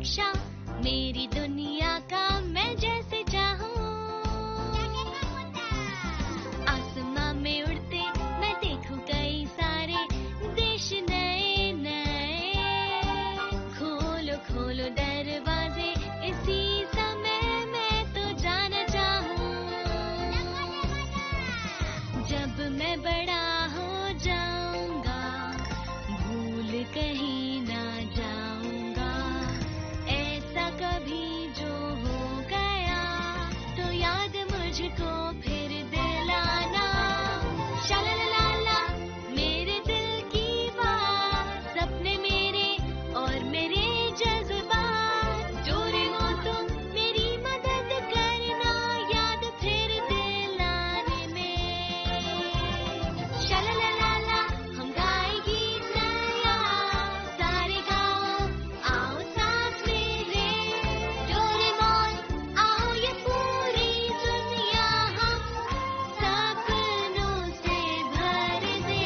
नक्शा मेरी दुनिया का मैं जैसे चाहूं। आसमां में उड़ते मैं देखूं कई सारे देश नए नए। खोलो खोलो दरवाजे इसी समय मैं तो जाना चाहूं। जब मैं बड़ा हो जाऊंगा भूल कहीं ना जाऊंगा। ऐसा कभी जो हो गया तो याद मुझको फिर दिलाना। शालालाला मेरे दिल की बात, सपने मेरे और मेरे जज्बात। डोरेमोन तुम मेरी मदद करना याद फिर दिलाने में। शालालाला हम गाए गीत नया, सारे गाओ आओ साथ मेरे। डोरेमोन आओ ये पूरी दुनिया हम सपनों से भर दे।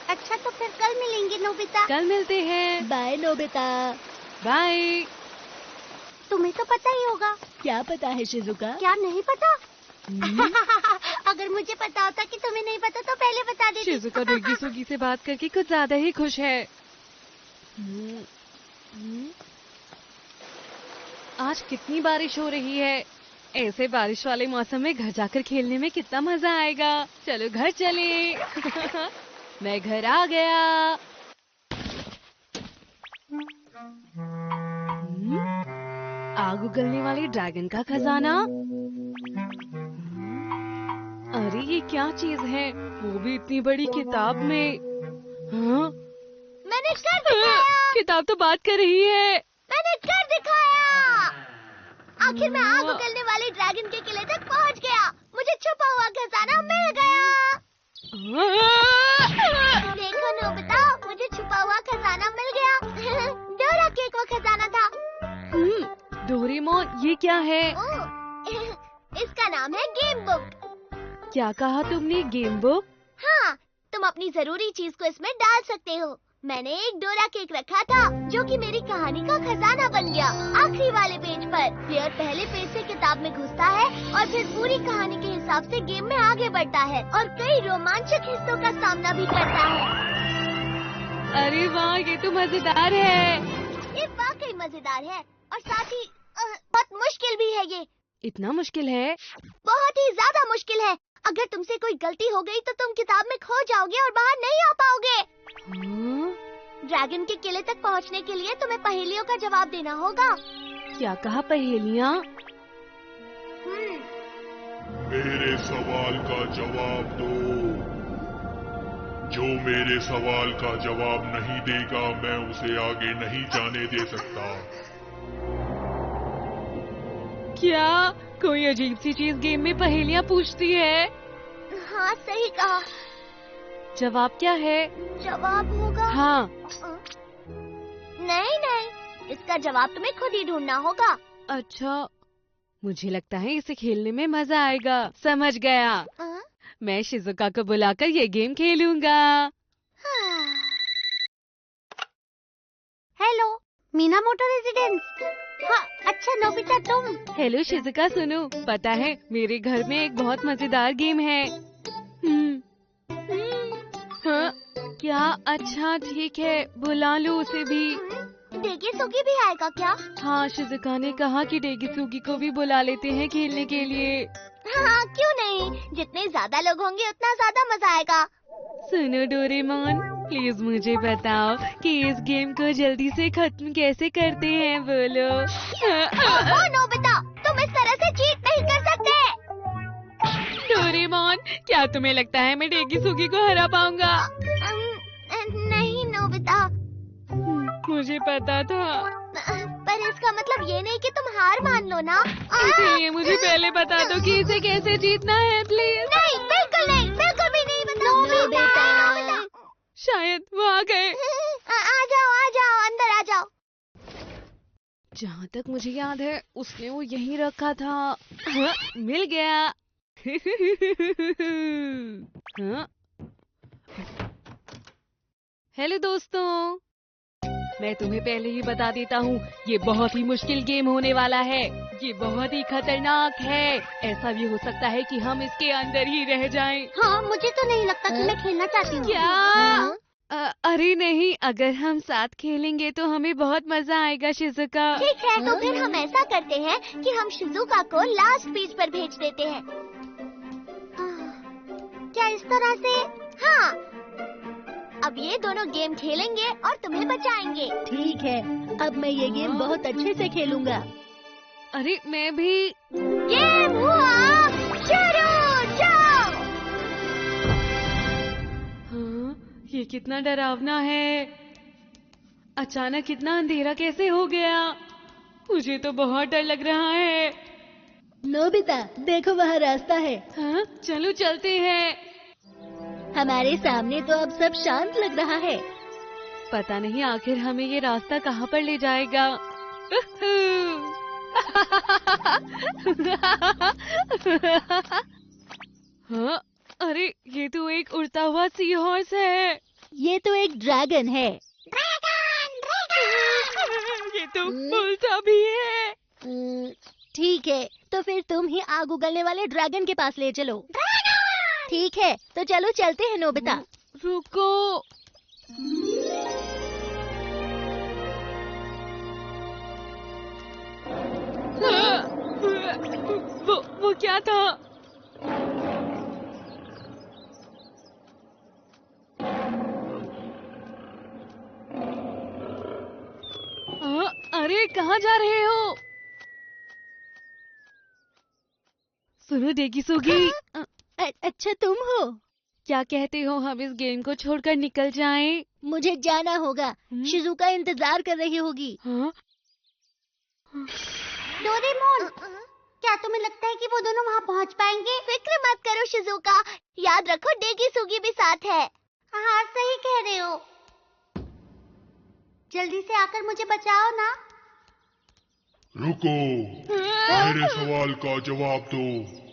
अच्छा तो फिर कल मिलेंगे नोबिता। कल मिलते हैं। Bye Nobita. बाय। तुम्हें तो पता ही होगा। क्या पता है शिजुका? क्या नहीं पता? अगर मुझे पता होता कि तुम्हें नहीं पता तो पहले बता देती। शिजुका डेगी सुगी से बात करके कुछ ज्यादा ही खुश है। आज कितनी बारिश हो रही है। ऐसे बारिश वाले मौसम में घर जाकर खेलने में कितना मजा आएगा। चलो घर चले। मैं घर आ गया। आग उगलने वाले ड्रैगन का खजाना। अरे ये क्या चीज है, वो भी इतनी बड़ी किताब में। हाँ? मैंने कर दिखाया। किताब तो बात कर रही है। मैंने कर दिखाया। आखिर मैं आग उगलने वाले ड्रैगन के किले तक पहुंच गया। मुझे छुपा हुआ खजाना मिल गया। देखो नोबिता, मुझे छुपा हुआ खजाना मिल गया। डोरा केक वो खजाना था। डोरेमोन ये क्या है? इसका नाम है गेम बुक। क्या कहा तुमने? Game book? हाँ, तुम अपनी जरूरी चीज को इसमें डाल सकते हो। मैंने एक डोरा केक रखा था जो कि मेरी कहानी का खजाना बन गया। आखिरी वाले पेज पर प्लेयर पहले पेज से किताब में घुसता है और फिर पूरी कहानी के हिसाब से गेम में आगे बढ़ता है और कई रोमांचक हिस्सों का सामना भी करता है। अरे वाह, ये तो मजेदार है। ये वाकई मजेदार है और साथ ही बहुत मुश्किल भी है। ये इतना मुश्किल है? बहुत ही ज्यादा मुश्किल है। अगर तुमसे कोई गलती हो गई तो तुम किताब में खो जाओगे और बाहर नहीं आ पाओगे। ड्रैगन के किले तक पहुंचने के लिए तुम्हें पहेलियों का जवाब देना होगा। क्या कहा? पहेलियाँ? मेरे सवाल का जवाब दो। जो मेरे सवाल का जवाब नहीं देगा मैं उसे आगे नहीं जाने दे सकता। क्या कोई अजीब सी चीज गेम में पहेलियाँ पूछती है? हाँ सही कहा। जवाब क्या है? जवाब होगा? हाँ। नहीं नहीं, इसका जवाब तुम्हें खुद ही ढूंढना होगा। अच्छा, मुझे लगता है इसे खेलने में मजा आएगा। समझ गया। मैं शिजुका को बुलाकर ये गेम खेलूंगा। Hello, Minamoto residence. हाँ, अच्छा नोबिता तुम। हेलो शिजुका, सुनो, पता है मेरे घर में एक बहुत मजेदार गेम है। हाँ, क्या? अच्छा ठीक है, बुला लो उसे भी। डेगी सुगी भी आएगा क्या? हाँ, शिजुका ने कहा कि डेगी सुगी को भी बुला लेते हैं खेलने के लिए। हाँ क्यों नहीं, जितने ज्यादा लोग होंगे उतना ज्यादा मजा आएगा। सुनो डोरेमोन, प्लीज मुझे बताओ कि इस गेम को जल्दी से खत्म कैसे करते हैं, बोलो। ओहो नोबिता, तुम इस तरह से चीट नहीं कर सकते। डोरेमोन, क्या तुम्हें लगता है मैं डेगी सुगी को हरा पाऊंगा? नहीं नोबिता, मुझे पता था। पर इसका मतलब ये नहीं कि तुम हार मान लो ना। इसलिए मुझे पहले बता दो कि इसे कैसे जीतना है, प्लीज। नहीं, बिल्कुल नहीं, बिल्कुल भी नहीं बता। शायद वो आ गए। आ जाओ, अंदर आ जाओ। जहाँ तक मुझे याद है उसने वो यहीं रखा था। हाँ, मिल गया। हाँ? हेलो दोस्तों, मैं तुम्हें पहले ही बता देता हूँ, ये बहुत ही मुश्किल गेम होने वाला है। ये बहुत ही खतरनाक है। ऐसा भी हो सकता है कि हम इसके अंदर ही रह जाएं। हाँ, मुझे तो नहीं लगता कि मैं खेलना चाहती हूँ। क्या? हाँ? अरे नहीं, अगर हम साथ खेलेंगे तो हमें बहुत मजा आएगा शिजुका। ठीक है, तो फिर हम ऐसा करते हैं कि हम शिजुका को लास्ट पेज पर भेज देते हैं। क्या इस तरह से? हाँ। अब ये दोनों गेम खेलेंगे और तुम्हें बचाएंगे। ठीक है, अब मैं ये गेम बहुत अच्छे से खेलूंगा। अरे मैं भी। गेम हुआ शुरू, जाओ। हाँ, ये कितना डरावना है। अचानक इतना अंधेरा कैसे हो गया? मुझे तो बहुत डर लग रहा है। नोबिता, देखो वहाँ रास्ता है। हाँ, चलो चलते हैं। हमारे सामने तो अब सब शांत लग रहा है। पता नहीं आखिर हमें ये रास्ता कहाँ पर ले जाएगा। हाँ, अरे ये तो एक उड़ता हुआ सी हॉर्स है। ये तो एक ड्रैगन है। ये तो उल्टा भी है। ठीक है, तो फिर तुम ही आग उगलने वाले ड्रैगन के पास ले चलो। ठीक है, तो चलो चलते हैं नोबिता। रुको। वो क्या था? अरे कहाँ जा रहे हो? सुनो डेगिसुगी, अच्छा तुम हो? क्या कहते हो हम इस गेम को छोड़कर निकल जाएं? मुझे जाना होगा। शिजुका इंतजार कर रही होगी। हाँ? डोरेमोन, क्या तुम्हें लगता है कि वो दोनों वहाँ पहुँच पाएंगे? फिक्र मत करो शिजुका, याद रखो डेगिसुगी भी साथ है। हाँ, सही कह रहे हो। जल्दी से आकर मुझे बचाओ ना। रुको, मेरे सवाल का जवाब दो।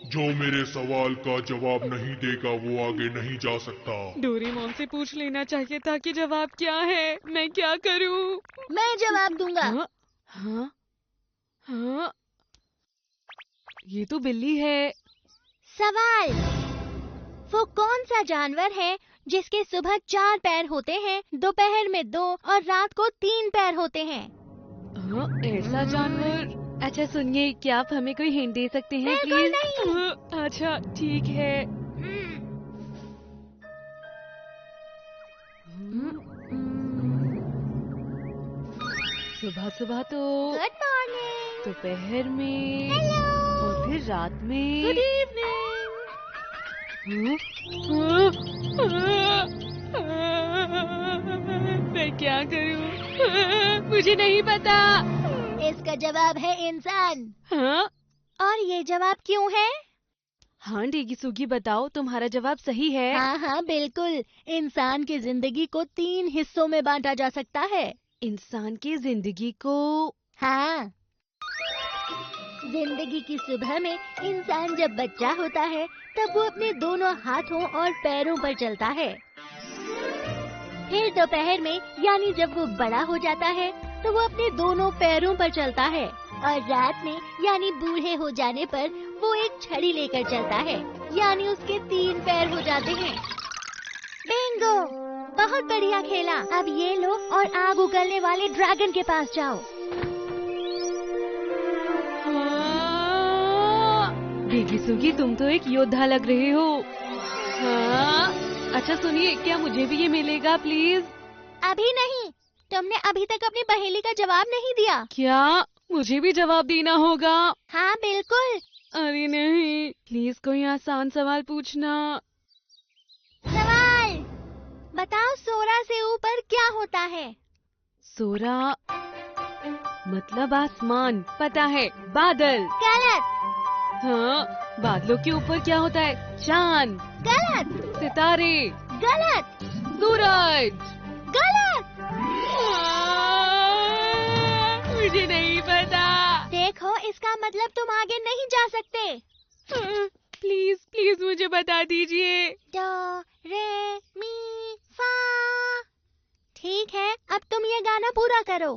जो मेरे सवाल का जवाब नहीं देगा वो आगे नहीं जा सकता। डोरेमोन से पूछ लेना चाहिए था कि जवाब क्या है। मैं क्या करूं? मैं जवाब दूंगा। हाँ? हाँ? हाँ? ये तो बिल्ली है। सवाल, वो कौन सा जानवर है जिसके सुबह 4 पैर होते हैं, दोपहर में 2 और रात को 3 पैर होते हैं? हाँ, ऐसा जानवर। अच्छा सुनिए, क्या आप हमें कोई हिंट दे सकते हैं बिल्कुल प्लीज? नहीं। अच्छा ठीक है। सुबह सुबह तो गुड मॉर्निंग। दोपहर में हेलो। और फिर रात में। Good evening. मैं क्या करूं? मुझे नहीं पता। इसका जवाब है इंसान। हाँ? और ये जवाब क्यों है? हाँ डेगिसुगी, बताओ, तुम्हारा जवाब सही है। हाँ हाँ बिल्कुल, इंसान की जिंदगी को 3 हिस्सों में बांटा जा सकता है। इंसान की जिंदगी को। हाँ, जिंदगी की सुबह में इंसान जब बच्चा होता है तब वो अपने दोनों हाथों और पैरों पर चलता है। फिर दोपहर में यानी जब वो बड़ा हो जाता है तो वो अपने दोनों पैरों पर चलता है। और रात में यानी बूढ़े हो जाने पर वो एक छड़ी लेकर चलता है, यानी उसके 3 पैर हो जाते हैं। बिंगो, बहुत बढ़िया खेला। अब ये लो और आग उगलने वाले ड्रैगन के पास जाओ। डेगिसुगी, तुम तो एक योद्धा लग रहे हो। हाँ? अच्छा सुनिए, क्या मुझे भी ये मिलेगा प्लीज? अभी नहीं, तुमने अभी तक अपनी पहेली का जवाब नहीं दिया। क्या मुझे भी जवाब देना होगा? हाँ बिल्कुल। अरे नहीं, प्लीज कोई आसान सवाल पूछना। सवाल, बताओ सोरा से ऊपर क्या होता है? सोरा मतलब आसमान, पता है, बादल। गलत। हाँ, बादलों के ऊपर क्या होता है? चांद। गलत। सितारे। गलत। सूरज। गलत। मुझे नहीं पता। देखो, इसका मतलब तुम आगे नहीं जा सकते। प्लीज मुझे बता दीजिए। डो रे मी फा। ठीक है, अब तुम ये गाना पूरा करो।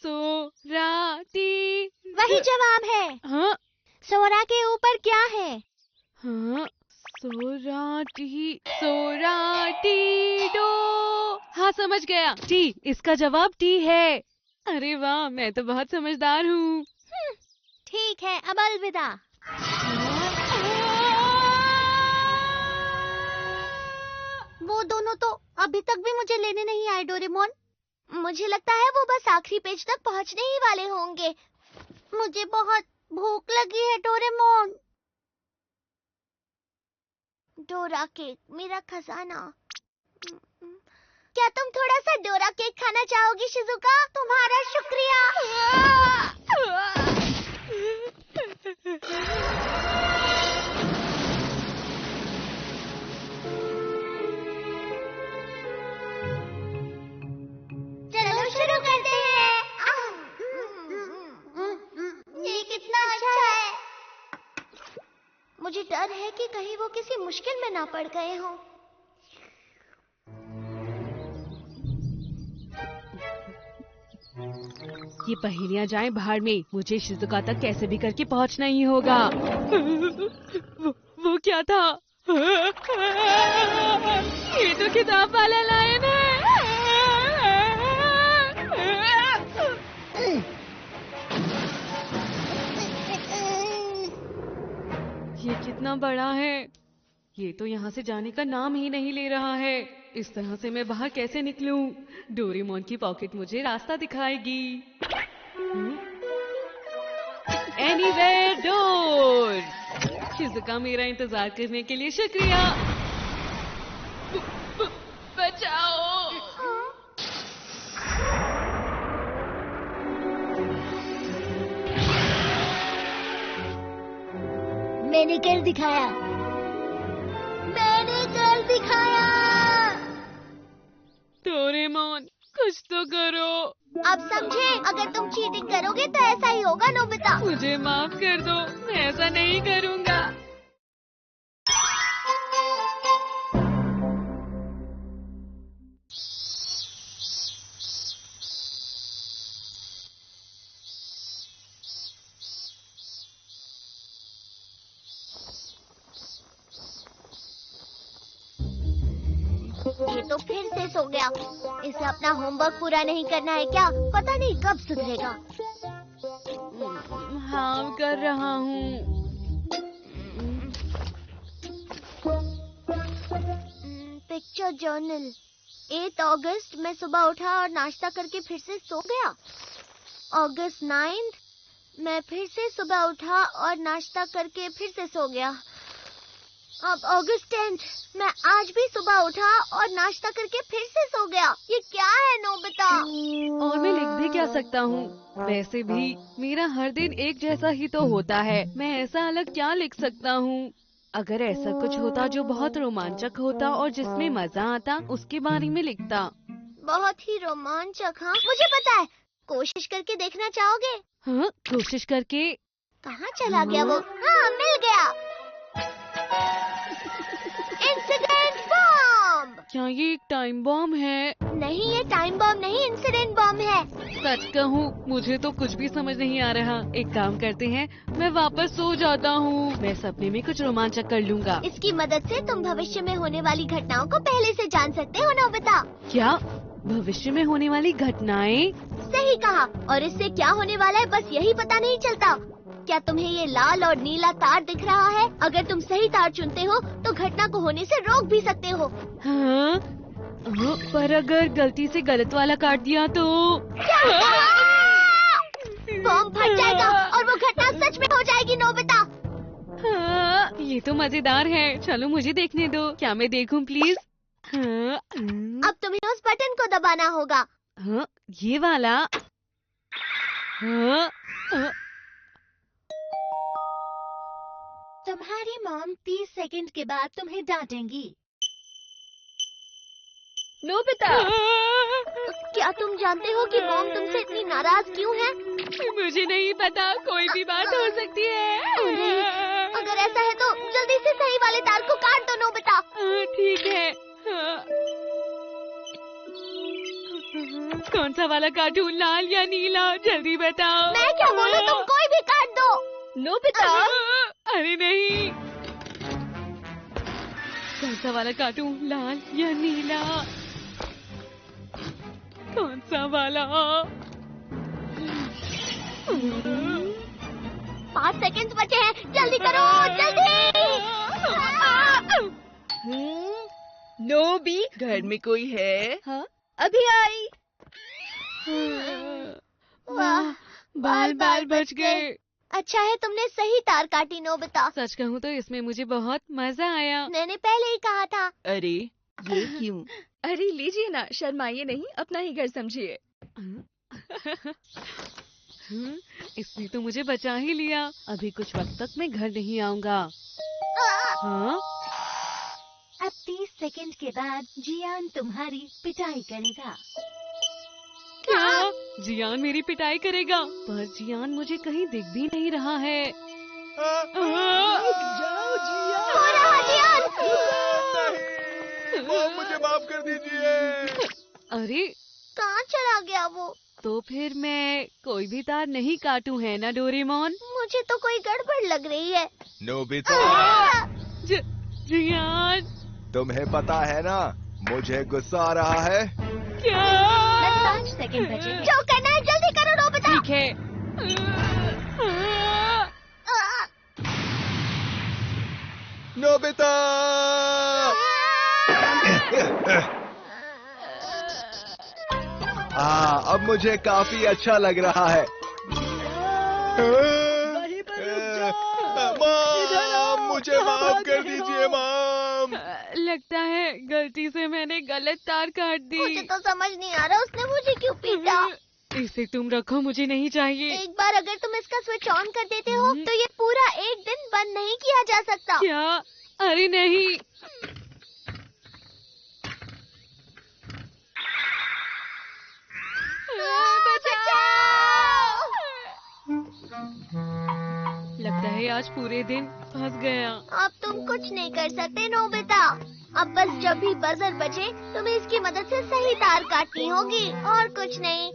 सो रा टी। वही जवाब है। हाँ सोरा के ऊपर क्या है? हाँ, सोराटी डो। हाँ समझ गया, टी। इसका जवाब टी है। अरे वाह, मैं तो बहुत समझदार हूँ। ठीक है, अब अलविदा। वो दोनों तो अभी तक भी मुझे लेने नहीं आए डोरेमोन। मुझे लगता है वो बस आखिरी पेज तक पहुंचने ही वाले होंगे। मुझे बहुत भूख लगी है डोरेमोन। डोरा केक, मेरा खजाना। क्या तुम थोड़ा सा डोरा केक खाना चाहोगी शिजुका? तुम्हारा शुक्रिया। चलो शुरू करते हैं। ये कितना अच्छा है। मुझे डर है कि कहीं वो किसी मुश्किल में ना पड़ गए हों। ये पहेलियां जाएं बाहर में, मुझे शिजुका तक कैसे भी करके पहुंचना ही होगा। वो क्या था? ये तो किताब वाला लायन है। ये कितना बड़ा है। ये तो यहाँ से जाने का नाम ही नहीं ले रहा है। इस तरह से मैं बाहर कैसे निकलूं? डोरेमोन की पॉकेट मुझे रास्ता दिखाएगी। Anywhere door. शिजुका, मेरा इंतजार करने के लिए शुक्रिया। बचाओ। मैंने कर दिखाया। मैंने कर दिखाया। डोरेमोन, कुछ तो करो। अब समझे, अगर तुम चीटिंग करोगे तो ऐसा ही होगा नोबिता। मुझे माफ कर दो, मैं ऐसा नहीं करूँगा। ये तो फिर से सो गया। इसे अपना होमवर्क पूरा नहीं करना है क्या? पता नहीं कब सुधरेगा। हाँ, कर रहा हूँ। Picture journal. 8 अगस्त मैं सुबह उठा और नाश्ता करके फिर से सो गया। अगस्त 9 मैं फिर से सुबह उठा और नाश्ता करके फिर से सो गया। अब अगस्त 10 मैं आज भी सुबह उठा और नाश्ता करके फिर से सो गया। ये क्या है नोबिता? और मैं लिख भी क्या सकता हूँ? वैसे भी मेरा हर दिन एक जैसा ही तो होता है। मैं ऐसा अलग क्या लिख सकता हूँ? अगर ऐसा कुछ होता जो बहुत रोमांचक होता और जिसमें मजा आता, उसके बारे में लिखता। बहुत ही रोमांचक। हाँ, मुझे पता है। कोशिश करके देखना चाहोगे? हाँ, कोशिश करके। कहाँ चला गया वो? हाँ, मिल गया। Incident bomb. क्या ये एक टाइम बॉम्ब है? नहीं, ये टाइम बॉम्ब नहीं, इंसिडेंट बॉम्ब है। सच कहूँ, मुझे तो कुछ भी समझ नहीं आ रहा। एक काम करते हैं, मैं वापस सो जाता हूँ। मैं सपने में कुछ रोमांचक कर लूँगा। इसकी मदद से तुम भविष्य में होने वाली घटनाओं को पहले से जान सकते हो नोबिता। क्या? भविष्य में होने वाली घटनाएं? सही कहा। और इससे क्या होने वाला है बस यही पता नहीं चलता। क्या तुम्हें ये लाल और नीला तार दिख रहा है? अगर तुम सही तार चुनते हो तो घटना को होने से रोक भी सकते हो। हाँ? पर अगर गलती से गलत वाला काट दिया तो? बॉम्ब फट जाएगा और वो घटना सच में हो जाएगी नोबिता। हाँ, ये तो मजेदार है। चलो मुझे देखने दो। क्या मैं देखूं प्लीज? हाँ, अब तुम्हें उस बटन को दबाना होगा। हाँ, ये वाला। हाँ, तुम्हारी मॉम 30 सेकंड के बाद तुम्हें डांटेंगी। नोबिता। क्या तुम जानते हो कि मॉम तुमसे इतनी नाराज क्यों है? मुझे नहीं पता, कोई भी बात हो सकती है। नहीं, अगर ऐसा कौन सा वाला कार्टून, लाल या नीला? जल्दी बताओ। मैं क्या बोलूं, तुम कोई भी काट दो। नोबिता, अरे नहीं, कौन सा वाला कार्टून, लाल या नीला? कौन सा वाला? 5 सेकंड बचे हैं, जल्दी करो, जल्दी। नोबी, घर में कोई है? हाँ, अभी आई। वाह, बाल बाल बच गए। अच्छा है तुमने सही तार काटी नोबिता। सच कहूँ तो इसमें मुझे बहुत मजा आया। मैंने पहले ही कहा था। अरे ये क्यों? अरे लीजिए ना, शर्माइए नहीं, अपना ही घर समझिए। इसने तो मुझे बचा ही लिया। अभी कुछ वक्त तक मैं घर नहीं आऊंगा। हाँ? अब 30 सेकंड के बाद जियान तुम्हारी पिटाई करेगा। क्या? जियान मेरी पिटाई करेगा? पर जियान मुझे कहीं दिख भी नहीं रहा है। जाओ जिया। हो रहा जियान। मुझे माफ कर दीजिए। अरे कहाँ चला गया वो? तो फिर मैं कोई भी तार नहीं काटूं, है ना डोरेमोन? मुझे तो कोई गड़बड़ लग रही है। नोबिता, जियान तुम्हें पता है ना मुझे गुस्सा आ रहा है। क्या? 5 सेकंड बचे। जो करना है जल्दी करो नोबिता। ठीक है। नोबिता, अब मुझे काफी अच्छा लग रहा है। माम, मुझे माफ कर दीजिए माम। लगता है गलती से मैंने गलत तार काट मुझे दी। तो समझ नहीं आ रहा उसने मुझे क्यों पीटा। इसे तुम रखो, मुझे नहीं चाहिए। एक बार अगर तुम इसका स्विच ऑन कर देते हो तो ये पूरा एक दिन बंद नहीं किया जा सकता। क्या? अरे नहीं। लगता है आज पूरे दिन फंस गया। अब तुम कुछ नहीं कर सकते नोबिता। अब बस जब भी बजर बजे तुम्हें इसकी मदद से सही तार काटनी होगी और कुछ नहीं।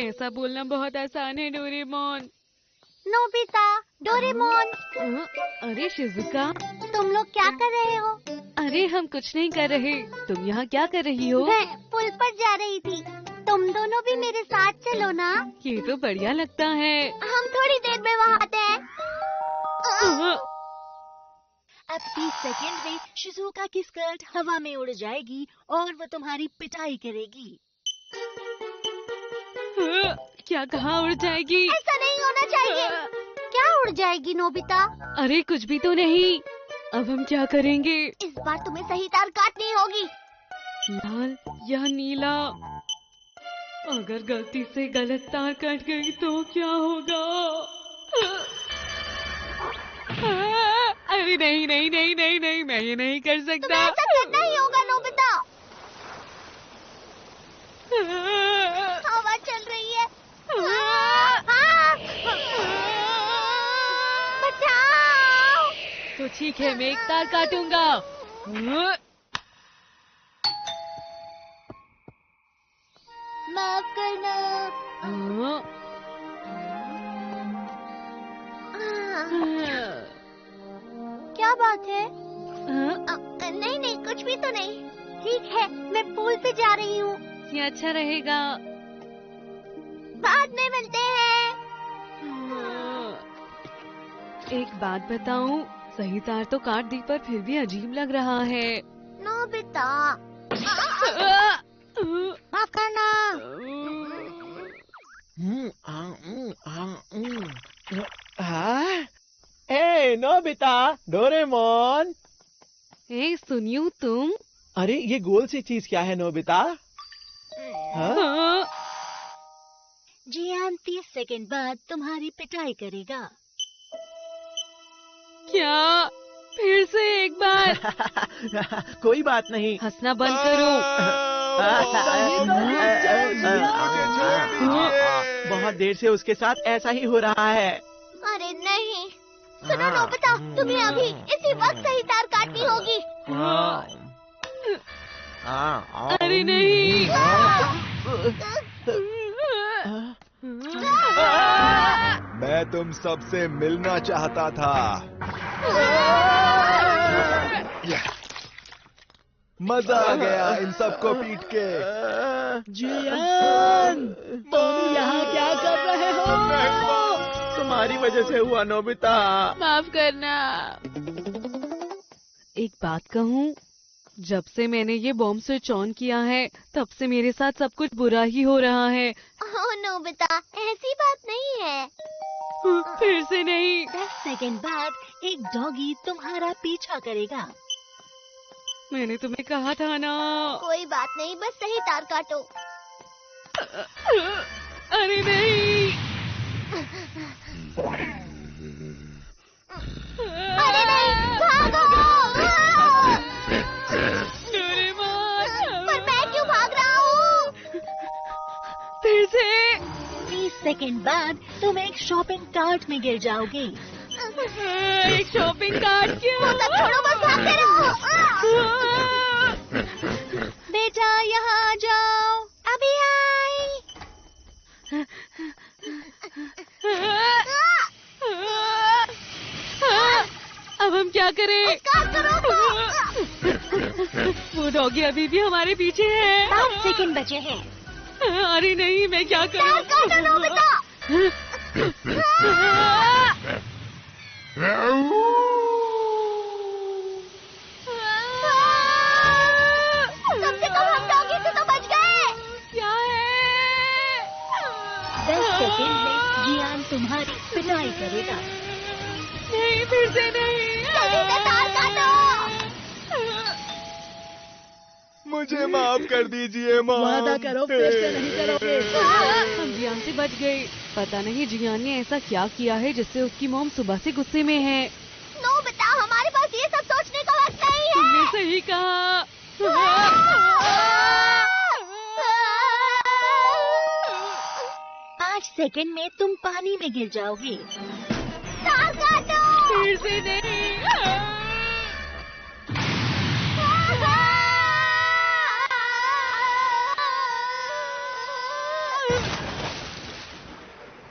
ऐसा बोलना बहुत आसान है डोरेमोन। नोबिता, डोरेमोन, अरे शिजुका, तुम लोग क्या कर रहे हो? अरे हम कुछ नहीं कर रहे। तुम यहाँ क्या कर रही हो? मैं पुल पर जा रही थी। तुम दोनों भी मेरे साथ चलो ना। ये तो बढ़िया लगता है। हम थोड़ी देर में वहाँ आते हैं। अब 30 सेकंड में शिजुका की स्कर्ट हवा में उड़ जाएगी और वो तुम्हारी पिटाई करेगी। क्या कहाँ उड़ जाएगी? ऐसा नहीं होना चाहिए। क्या उड़ जाएगी नोबिता? अरे कुछ भी तो नहीं। अब हम क्या करेंगे? इस बार तुम्हें सही तार काटनी होगी। लाल या नीला? अगर गलती से गलत तार कट गई तो क्या होगा? अरे नहीं नहीं नहीं नहीं नहीं, मैं ये नहीं कर तुम्हें सकता। ऐसा करना ही होगा नोबिता। हवा चल रही है। बचाओ। तो ठीक है, मैं एक तार काटूंगा। माफ करना। क्या बात है? नहीं नहीं, कुछ भी तो नहीं। ठीक है, मैं पूल पे जा रही हूँ। ये अच्छा रहेगा। बाद में मिलते हैं। एक बात बताऊं, सही तार तो काट दी पर फिर भी अजीब लग रहा है। नोबिता, माफ करना। ए नोबिता, डोरेमोन। ए सुनियो तुम। अरे ये गोल सी चीज क्या है नोबिता? हाँ? जियान 30 सेकंड बाद तुम्हारी पिटाई करेगा। क्या? फिर से एक बार? कोई बात नहीं। हंसना बंद करो। बहुत देर से उसके साथ ऐसा ही हो रहा है। अरे नहीं, सुनो नोबिता, तुम्हें अभी इसी वक्त सही तार काटनी होगी। अरे नहीं। मैं तुम सबसे मिलना चाहता था। मजा आ गया इन सबको पीट के। जियान, तुम यहाँ क्या कर रहे हो? तुम्हारी वजह से हुआ नोबिता। माफ करना। एक बात कहूँ, जब से मैंने ये बॉम्ब स्विच ऑन किया है तब से मेरे साथ सब कुछ बुरा ही हो रहा है। ओह नोबिता, ऐसी बात नहीं है। फिर से नहीं। 10 सेकंड बाद एक डॉगी तुम्हारा पीछा करेगा। मैंने तुम्हें कहा था ना। कोई बात नहीं, बस सही तार काटो। अरे नहीं। अरे नहीं, भागो। डोरेमोन। पर मैं क्यों भाग रहा हूँ? फिर से। 30 सेकंड बाद तुम एक शॉपिंग कार्ट में गिर जाओगे। एक शॉपिंग कार्ट क्यों? वो सब छोड़ो, बस भागते रहो। बेटा यहाँ आ जाओ। अभी आई। अब हम क्या करें? काम करो। वो डॉगी अभी भी हमारे पीछे है। 5 सेकंड बचे हैं। अरे नहीं, मैं क्या तार काटो नोबिता। करूं? कम से कम हम डॉगी से तो बच गए। क्या है? 10 सेकंड में जियान तुम्हारी पिटाई करेगा। नहीं, फिर से नहीं। जल्दी से तार काटो। मुझे माफ कर दीजिए माँ। वादा करो फिर से नहीं करोगे। हम जियान से बच गए। पता नहीं जियान ने ऐसा क्या किया है जिससे उसकी मॉम सुबह से गुस्से में है। नोबिता, हमारे पास ये सब सोचने का वक्त नहीं है। तुमने सही कहा। 5 सेकंड में तुम पानी में गिर जाओगे। तार काटो। फिर से नहीं।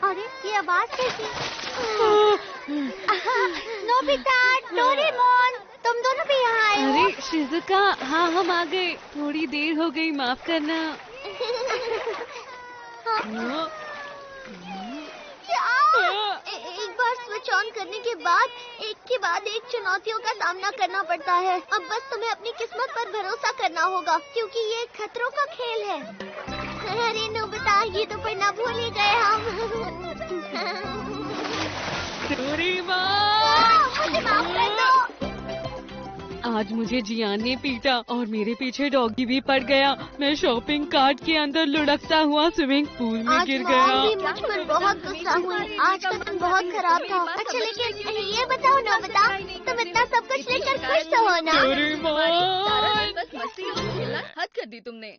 अरे ये आवाज कैसी? नोबिता, डोरेमोन, तुम दोनों भी यहाँ आए हो? अरे शिजुका, हाँ हम आ गए। थोड़ी देर हो गई, माफ करना। एक बार स्विच ऑन करने के बाद एक चुनौतियों का सामना करना पड़ता है। अब बस तुम्हें अपनी किस्मत पर भरोसा करना होगा, क्योंकि ये खतरों का खेल है। अरे नोबिता, ये तो पढ़ना भूल ही गए हम। मुझे माफ कर दो। आज मुझे जियान ने पीटा और मेरे पीछे डॉगी भी पड़ गया। मैं शॉपिंग कार्ट के अंदर लुढ़कता हुआ स्विमिंग पूल में गिर आज मॉम भी गया। मुझ पर बहुत गुस्सा हुई। आज का दिन बहुत खराब था। अच्छा लेकिन ये बताओ नोबिता, तुम इतना सब कुछ लेकर खुश तो हो ना? डोरेमोन। बस मस्ती और खेलना हद कर दी तुमने।